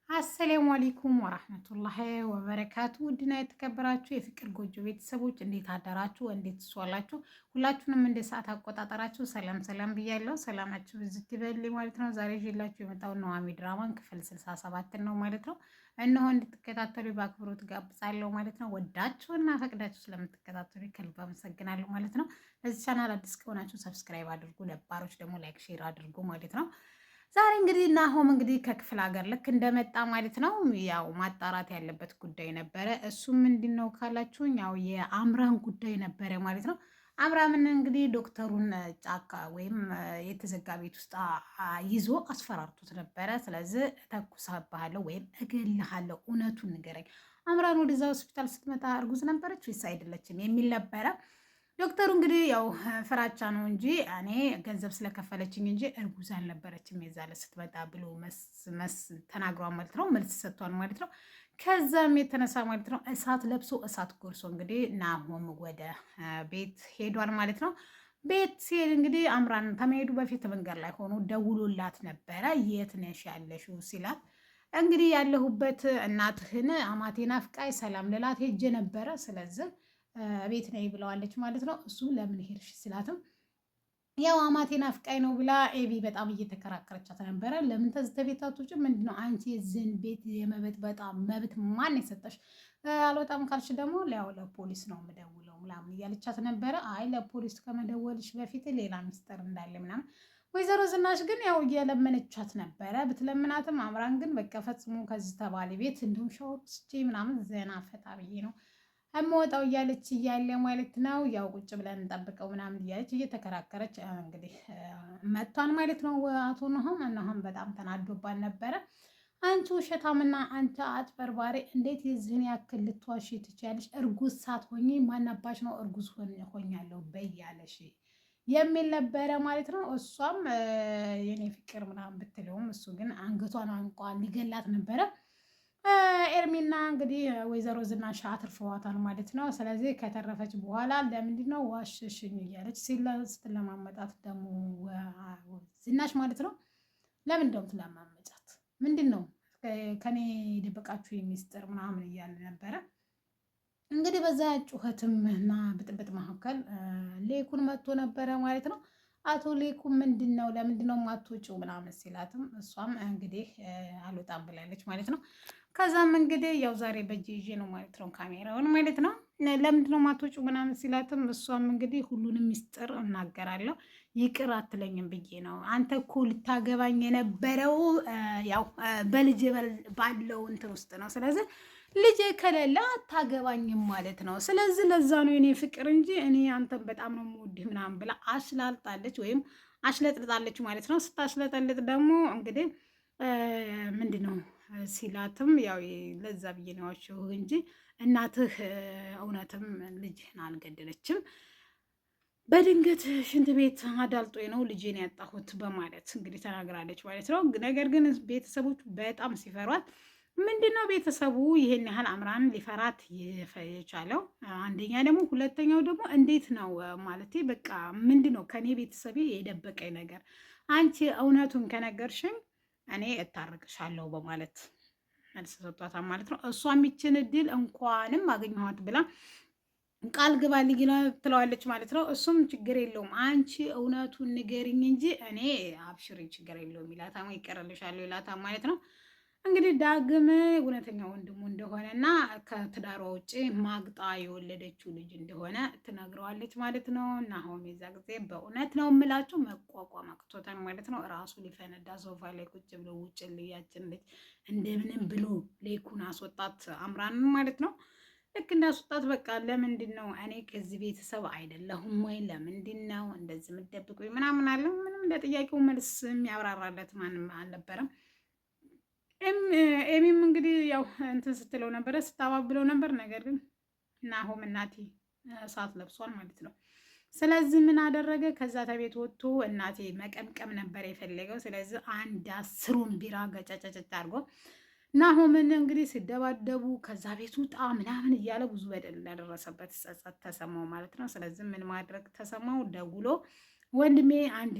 አሰላሙ አለይኩም ወራህመቱላሂ ወበረካቱ። ውድና የተከበራችሁ የፍቅር ጎጆ ቤተሰቦች እንዴት አደራችሁ? እንዴት ዋላችሁ? ሁላችሁንም እንደ ሰዓት አቆጣጠራችሁ ሰላም ሰላም ብያለሁ። ሰላማችሁ ብዝት ይበልኝ ማለት ነው። ዛሬ ይዤላችሁ የመጣው ኑሃሚ ድራማን ክፍል 67 ነው ማለት ነው። እነሆ እንድትከታተሉ በአክብሮት ጋብዛለሁ ማለት ነው። ወዳችሁና ፈቅዳችሁ ስለምትከታተሉ ከልብ አመሰግናለሁ ማለት ነው። ለዚህ ቻናል አዲስ ከሆናችሁ ሰብስክራይብ አድርጉ፣ ነባሮች ደግሞ ላይክ ሼር አድርጉ ማለት ነው። ዛሬ እንግዲህ ናሆም እንግዲህ ከክፍለ ሀገር ልክ እንደመጣ ማለት ነው ያው ማጣራት ያለበት ጉዳይ ነበረ። እሱም ምንድን ነው ካላችሁኝ ያው የአምራን ጉዳይ ነበረ ማለት ነው። አምራምን እንግዲህ ዶክተሩን ጫካ ወይም የተዘጋ ቤት ውስጥ ይዞ አስፈራርቶት ነበረ። ስለዚህ ተኩሳባሃለሁ ወይም እገልሃለሁ፣ እውነቱን ንገረኝ። አምራን ወደዛ ሆስፒታል ስትመጣ እርጉዝ ነበረች ወይስ አይደለችም የሚል ነበረ። ዶክተሩ እንግዲህ ያው ፍራቻ ነው እንጂ እኔ ገንዘብ ስለከፈለችኝ እንጂ እርጉዝ አልነበረችም የዛለ ስትመጣ ብሎ መስ ተናግሯል ማለት ነው። መልስ ሰጥቷል ማለት ነው። ከዛም የተነሳ ማለት ነው እሳት ለብሶ እሳት ጎርሶ እንግዲህ ናሆም ወደ ቤት ሄዷል ማለት ነው። ቤት ሲሄድ እንግዲህ አምራን ከመሄዱ በፊት መንገድ ላይ ሆኖ ደውሎላት ነበረ። የት ነሽ ያለሽው ሲላት እንግዲህ ያለሁበት እናትህን አማቴ ናፍቃይ ሰላም ልላት ሄጄ ነበረ ስለዚህ ቤት ነይ ብለዋለች ማለት ነው። እሱ ለምን ሄድሽ ሲላትም ያው አማቴ ናፍቃኝ ነው ብላ ኤቢ በጣም እየተከራከረቻት ነበረ። ለምን ተዝተ ቤት አትወጪም? ምንድነው አንቺ የዝን ቤት የመበት በጣም መብት ማን የሰጠሽ? አልወጣም ካልሽ ደግሞ ያው ለፖሊስ ነው የምደውለው ምናምን እያለቻት ነበረ። አይ ለፖሊስ ከመደወልሽ በፊት ሌላ ሚስጥር እንዳለ ምናምን ወይዘሮ ዝናሽ ግን ያው እየለመነቻት ነበረ። ብትለምናትም አምራን ግን በቃ ፈጽሞ ከዚህ ተባለ ቤት እንዲሁም ሻወር ስቼ ምናምን ዘና ፈታ ብዬ ነው እመወጣው እያለች እያለ ማለት ነው። ያው ቁጭ ብለን እንጠብቀው ምናምን እያለች እየተከራከረች እንግዲህ መጥቷን ማለት ነው። አቶ ናሆም በጣም ተናዶባን ነበረ። አንቺ ውሸታምና አንቺ አጭበርባሪ እንዴት የዚህን ያክል ልትዋሺ ትችያለሽ? እርጉዝ ሳትሆኚ ማናባሽ ነው እርጉዝ ሆኛለሁ በያለሽ የሚል ነበረ ማለት ነው። እሷም የኔ ፍቅር ምናምን ብትለውም እሱ ግን አንገቷን አንቋ ሊገላት ነበረ። ኤርሚና እንግዲህ ወይዘሮ ዝናሽ አትርፈዋታል ማለት ነው። ስለዚህ ከተረፈች በኋላ ለምንድን ነው ዋሸሽኝ እያለች ስትለማመጣት ደግሞ ዝናሽ ማለት ነው። ለምን ደው ትለማመጫት? ምንድን ነው ከኔ ደበቃችሁ የሚስጥር ምናምን እያለ ነበረ። እንግዲህ በዛ ጩኸትም እና ብጥብጥ መካከል ሌኩን መጥቶ ነበረ ማለት ነው። አቶ ሌኩም ምንድን ነው ለምንድን ነው የማትወጪው ምናምን ሲላትም እሷም እንግዲህ አልወጣም ብላለች ማለት ነው። ከዛም እንግዲህ ያው ዛሬ በእጅ ይዤ ነው ማለት ነው ካሜራውን ማለት ነው። ለምንድን ነው የማትወጪው ምናምን ሲላትም እሷም እንግዲህ ሁሉንም ሚስጥር እናገራለሁ ይቅር አትለኝም ብዬ ነው። አንተ እኮ ልታገባኝ የነበረው ያው በልጅ ባለው እንትን ውስጥ ነው። ስለዚህ ልጅ ከሌለ አታገባኝም ማለት ነው። ስለዚህ ለዛ ነው የኔ ፍቅር እንጂ እኔ አንተን በጣም ነው የምወድህ ምናምን ብላ አሽላልጣለች ወይም አሽለጥልጣለች ማለት ነው። ስታሽለጠልጥ ደግሞ እንግዲህ ምንድን ነው ሲላትም ያው ለዛ ብዬ ነው ያዋሸሁ እንጂ እናትህ እውነትም ልጅህን አልገደለችም፣ በድንገት ሽንት ቤት አዳልጦኝ ነው ልጄን ያጣሁት በማለት እንግዲህ ተናግራለች ማለት ነው። ነገር ግን ቤተሰቦቹ በጣም ሲፈሯት ምንድን ነው ቤተሰቡ ይሄን ያህል አምራን ሊፈራት የቻለው? አንደኛ ደግሞ ሁለተኛው ደግሞ እንዴት ነው ማለት በቃ ምንድን ነው ከኔ ቤተሰቤ የደበቀኝ ነገር? አንቺ እውነቱን ከነገርሽኝ እኔ እታርቅሻለሁ በማለት መልስ ሰጥቷታል ማለት ነው። እሷ የሚችን እድል እንኳንም አገኘኋት ብላ ቃል ግባልኝ ትለዋለች ማለት ነው። እሱም ችግር የለውም አንቺ እውነቱን ንገሪኝ እንጂ እኔ አብሽሪ ችግር የለውም ይላታል። ይቀርልሻለሁ ይላታል ማለት ነው። እንግዲህ ዳግም እውነተኛ ወንድሙ እንደሆነና ከትዳሯ ውጭ ማግጣ የወለደችው ልጅ እንደሆነ ትነግረዋለች ማለት ነው። ናሆም የዛ ጊዜ በእውነት ነው የምላችሁ መቋቋም አቅቶታል ማለት ነው። ራሱ ሊፈነዳ ሶፋ ላይ ቁጭ ብሎ ውጭ ልያችን ልጅ እንደምንም ብሎ ሌኩን አስወጣት አምራንን ማለት ነው። ልክ እንዳስወጣት በቃ ለምንድን ነው እኔ ከዚህ ቤተሰብ አይደለሁም ወይ ለምንድን ነው እንደዚህ የምትደብቁኝ ምናምን አለ። ምንም ለጥያቄው መልስ የሚያብራራለት ማንም አልነበረም። ኤሚም እንግዲህ ያው እንትን ስትለው ነበረ ስታባብለው ነበር። ነገር ግን ናሆም እናቴ እሳት ለብሷል ማለት ነው። ስለዚህ ምን አደረገ? ከዛ ተቤት ወጥቶ እናቴ መቀምቀም ነበር የፈለገው። ስለዚህ አንድ 10ሩን ቢራ ገጨጨጨጭ አድርጎ ናሆምን እንግዲህ ሲደባደቡ ከዛ ቤት ውጣ ምናምን እያለ ብዙ በደል እንዳደረሰበት ጸጸት ተሰማው ማለት ነው። ስለዚህ ምን ማድረግ ተሰማው? ደውሎ ወንድሜ አንድ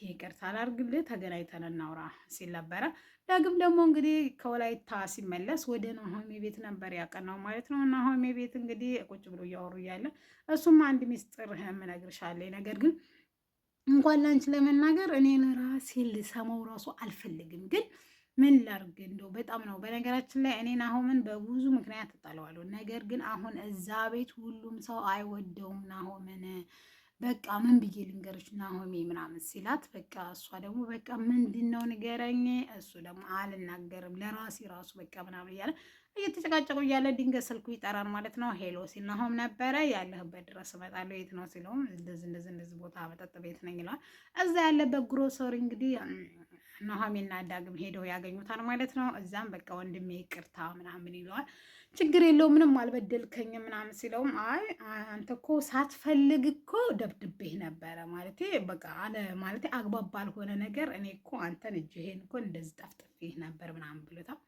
ይቅርታ አላርግልህ ተገናኝተን እናውራ ሲል ነበረ። ዳግም ደግሞ እንግዲህ ከወላይታ ሲመለስ ወደ ናሆሜ ቤት ነበር ያቀናው ማለት ነው። ናሆሜ ቤት እንግዲህ ቁጭ ብሎ እያወሩ እያለ እሱም አንድ ሚስጥር እነግርሻለሁ፣ ነገር ግን እንኳን ላንቺ ለመናገር እኔ ራሴ ልሰማው ራሱ አልፈልግም፣ ግን ምን ላርግ እንደው በጣም ነው። በነገራችን ላይ እኔ ናሆምን በብዙ ምክንያት እጠለዋለሁ፣ ነገር ግን አሁን እዛ ቤት ሁሉም ሰው አይወደውም ናሆምን። በቃ ምን ብዬ ልንገርሽ ናሆሜ ምናምን ሲላት፣ በቃ እሷ ደግሞ በቃ ምንድን ነው ንገረኝ፣ እሱ ደግሞ አልናገርም ለራሴ ራሱ በቃ ምናምን እያለ እየተጨቃጨቁ እያለ ድንገት ስልኩ ይጠራል ማለት ነው። ሄሎ ሲል ናሆም ነበረ። ያለህበት ድረስ እመጣለሁ፣ የት ነው ሲለውም እንደዚህ ቦታ መጠጥ ቤት ነኝ ይለዋል። እዛ ያለበት ግሮሰሪ እንግዲህ ኑሃሚንና ዳግም ሄደው ያገኙታል ማለት ነው። እዛም በቃ ወንድሜ ይቅርታ ምናምን ይለዋል። ችግር የለው ምንም አልበደልከኝም ምናምን ሲለውም አይ አንተ እኮ ሳትፈልግ እኮ ደብድቤህ ነበረ ማለት በቃ አለ ማለት አግባብ ባልሆነ ነገር እኔ እኮ አንተን እጅህን እኮ እንደዚህ ጠፍጥፌህ ነበር ምናምን ብሎታል።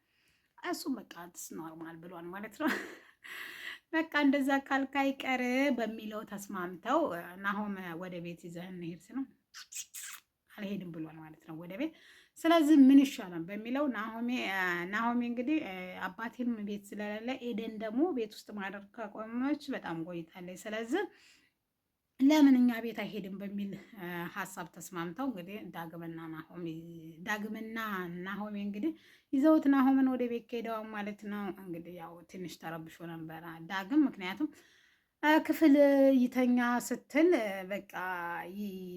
እሱም በቃ ስ ኖርማል ብሏል ማለት ነው። በቃ እንደዛ ካልካይ ቀር በሚለው ተስማምተው ናሆም ወደ ቤት ይዘህ እንሄድ ነው አልሄድም ብሏል ማለት ነው ወደ ቤት። ስለዚህ ምን ይሻላል በሚለው ናሆሜ እንግዲህ አባቴም ቤት ስለሌለ ኤደን ደግሞ ቤት ውስጥ ማደር ካቆመች በጣም ቆይታለች። ስለዚህ ለምን እኛ ቤት አይሄድም በሚል ሀሳብ ተስማምተው እንግዲህ ዳግምና ናሆሜ እንግዲህ ይዘውት ናሆምን ወደ ቤት ሄደዋል ማለት ነው። እንግዲህ ያው ትንሽ ተረብሾ ነበረ ዳግም፣ ምክንያቱም ክፍል ይተኛ ስትል በቃ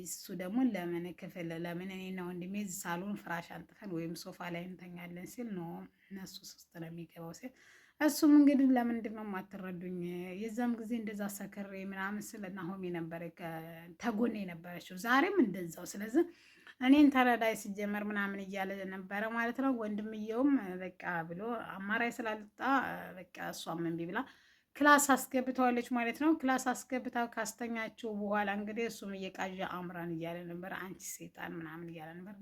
እሱ ደግሞ ለምን ክፍል ለምን እኔና ወንድሜ ሳሎን ፍራሽ አንጥፈን ወይም ሶፋ ላይ እንተኛለን ሲል ነው እነሱ ሶስት ነው የሚገባው ሲል እሱም እንግዲህ ለምንድን ነው የማትረዱኝ? የዛም ጊዜ እንደዛ ሰከሬ ምናምን ስለ ናሆሜ ነበረ ተጎኔ የነበረችው ዛሬም እንደዛው። ስለዚህ እኔን ተረዳይ ሲጀመር ምናምን እያለ ነበረ ማለት ነው። ወንድምየውም በቃ ብሎ አማራጭ ስላልጣ በቃ እሷም እምቢ ብላ ክላስ አስገብተዋለች ማለት ነው። ክላስ አስገብታ ካስተኛችው በኋላ እንግዲህ እሱም እየቃዣ አምራን እያለ ነበር፣ አንቺ ሴጣን ምናምን እያለ ነበር።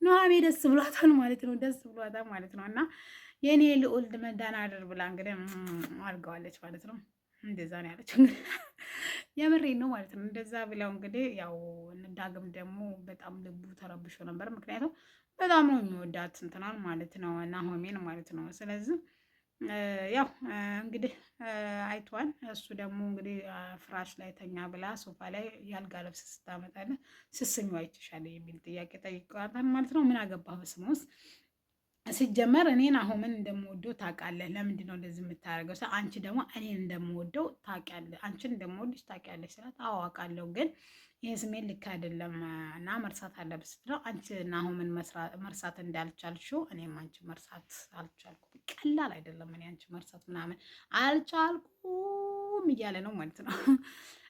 ኑሃሜ ደስ ብሏታል ማለት ነው። ደስ ብሏታል ማለት ነው። እና የኔ ልዑል መዳናደር ብላ እንግዲህ አድርገዋለች ማለት ነው። እንደዛ ነው ያለችው። እንግዲህ የምሬን ነው ማለት ነው። እንደዛ ብለው እንግዲህ ያው ዳግም ደግሞ በጣም ልቡ ተረብሾ ነበር። ምክንያቱም በጣም ነው የሚወዳት እንትናል ማለት ነው ናሆሜን ማለት ነው። ስለዚህ ያው እንግዲህ አይቷል። እሱ ደግሞ እንግዲህ ፍራሽ ላይ ተኛ ብላ ሶፋ ላይ ያልጋ ልብስ ስታመጣለ ስስኙ አይችሻለ የሚል ጥያቄ ጠይቀዋታል ማለት ነው። ምን አገባህ በስሙ ውስጥ ሲጀመር እኔን ናሆምን እንደምወደው ታውቃለህ። ለምንድን ነው እንደዚህ የምታደርገው? አንቺ ደግሞ እኔን እንደምወደው ታውቂያለሽ፣ አንቺን እንደምወድሽ ታውቂያለሽ ስላት አዎ አውቃለሁ፣ ግን ይህ ስሜት ልክ አይደለም እና መርሳት አለብሽ ስትለው አንቺ ናሆምን መርሳት እንዳልቻልሽው እኔም አንቺ መርሳት አልቻልኩም። ቀላል አይደለም፣ እኔ አንቺ መርሳት ምናምን አልቻልኩም እያለ ነው ማለት ነው።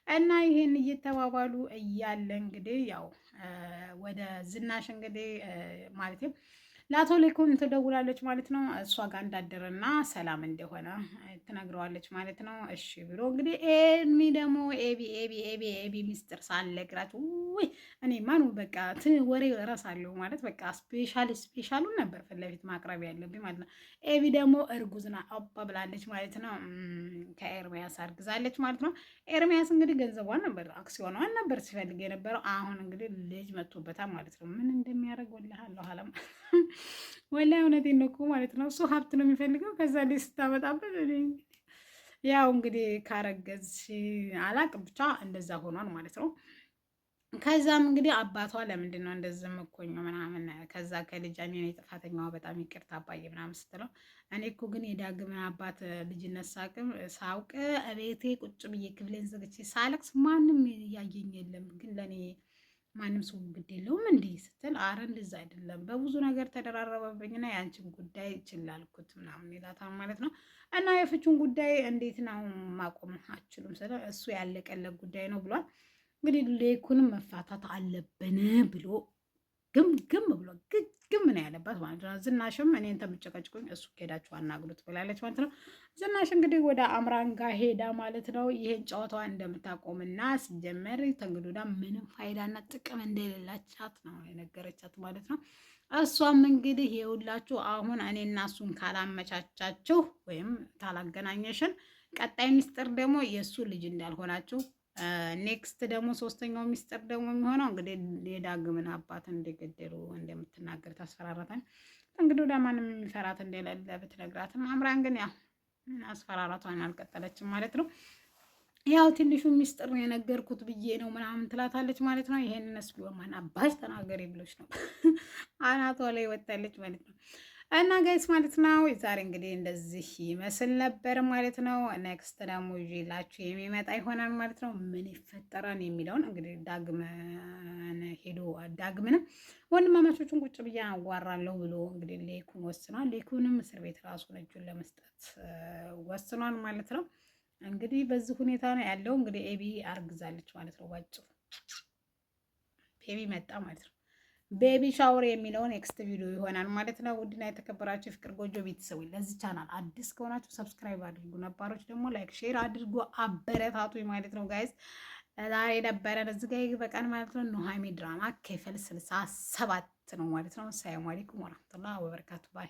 እና ይሄን እየተባባሉ እያለ እንግዲህ ያው ወደ ዝናሽ እንግዲህ ማለትም ለአቶ ሌኩን ትደውላለች ማለት ነው። እሷ ጋር እንዳደረና ሰላም እንደሆነ ትነግረዋለች ማለት ነው። እሺ ብሎ እንግዲህ ኤሚ ደግሞ ኤቢ ሚስጥር ሳልነግራችሁ ውይ እኔ ማኑ በቃ ወሬ እረሳለሁ ማለት በቃ ስፔሻሉን ነበር ፊት ለፊት ማቅረብ ያለብኝ ማለት ነው። ኤቢ ደግሞ እርጉዝና አባ ብላለች ማለት ነው። ከኤርሚያስ አርግዛለች ማለት ነው። ኤርሚያስ እንግዲህ ገንዘቧን ነበር አክሲዮኗን ነበር ሲፈልግ የነበረው። አሁን እንግዲህ ልጅ መጥቶበታል ማለት ነው። ምን እንደሚያደርግ ወላሂ አለም ወላሂ እውነቴን ነው እኮ ማለት ነው። እሱ ሀብት ነው የሚፈልገው። ከዛ ላይ ስታመጣበት ያው እንግዲህ ካረገዝሽ አላቅም ብቻ እንደዛ ሆኗል ማለት ነው። ከዛም እንግዲህ አባቷ ለምንድን ነው እንደዚህ ምኮኝ ምናምን ከዛ ከልጅ እኔ ጥፋተኛዋ በጣም ይቅርታ አባዬ ምናምን ስትለው እኔ እኮ ግን የዳግምን አባት ልጅነት ሳውቅ እቤቴ ቁጭ ብዬ ክፍሌን ዘግቼ ሳለቅስ ማንም እያየኝ የለም፣ ግን ለእኔ ማንም ሰው ግድ የለውም እንዲህ ስትል አረ እንደዛ አይደለም በብዙ ነገር ተደራረበብኝና የአንቺን ጉዳይ ችላልኩት ምናምን ይላታል ማለት ነው። እና የፍቹን ጉዳይ እንዴት ነው ማቆም አችሉም ስለ እሱ ያለቀለት ጉዳይ ነው ብሏል። እንግዲህ ሌኩንም መፋታት አለብን ብሎ ግም ብሎ ግም ነው ያለባት ማለት ነው። ዝናሽም እኔን ተምጨቀጭቁኝ እሱ ሄዳችሁ አናግሩት ብላለች ማለት ነው። ዝናሽ እንግዲህ ወደ አምራን ጋር ሄዳ ማለት ነው ይሄን ጨዋታዋን እንደምታቆምና ሲጀመር ተንግዶዳ ምንም ፋይዳና ጥቅም እንደሌላቻት ነው የነገረቻት ማለት ነው። እሷም እንግዲህ ይኸውላችሁ አሁን እኔና እሱን ካላመቻቻችሁ ወይም ካላገናኘሽን ቀጣይ ሚስጥር ደግሞ የእሱ ልጅ እንዳልሆናችሁ ኔክስት ደግሞ ሶስተኛው ሚስጥር ደግሞ የሚሆነው እንግዲህ የዳግምን አባት እንደገደሉ እንደምትናገር ታስፈራራታል። እንግዲህ ወደ ማንም የሚፈራት እንደሌለ ብትነግራትም አምራን ግን ያው አስፈራራቷን አልቀጠለችም ማለት ነው። ያው ትንሹ ሚስጥር የነገርኩት ብዬ ነው ምናምን ትላታለች ማለት ነው። ይሄንንስ ቢሆን ማን አባሽ ተናገሪ ብሎች ነው አናቷ ላይ ወጣለች ማለት ነው። እና ጋይስ ማለት ነው ዛሬ እንግዲህ እንደዚህ ይመስል ነበር ማለት ነው። ኔክስት ደግሞ ይዤላችሁ የሚመጣ ይሆናል ማለት ነው። ምን ይፈጠራል የሚለውን እንግዲህ ዳግምንም ወንድማማቾቹን ቁጭ ብዬ አዋራለሁ ብሎ እንግዲህ ሌኩን ወስኗል። ሌኩንም እስር ቤት ራሱን እጁን ለመስጠት ወስኗል ማለት ነው። እንግዲህ በዚህ ሁኔታ ነው ያለው። እንግዲህ ኤቢ አርግዛለች ማለት ነው። ባጭሩ ቤቢ መጣ ማለት ነው። ቤቢ ሻወር የሚለው ኔክስት ቪዲዮ ይሆናል ማለት ነው። ውድና የተከበራችሁ የፍቅር ጎጆ ቤተሰቦች ለዚህ ቻናል አዲስ ከሆናችሁ ሰብስክራይብ አድርጉ፣ ነባሮች ደግሞ ላይክ ሼር አድርጉ፣ አበረታቱ ማለት ነው። ጋይስ ዛሬ ነበረን እዚህ ጋር ይበቃን ማለት ነው። ኑሃሚ ድራማ ክፍል 67 ነው ማለት ነው። ሰላም አለይኩም ወራህመቱላሂ ወበረካቱ ባይ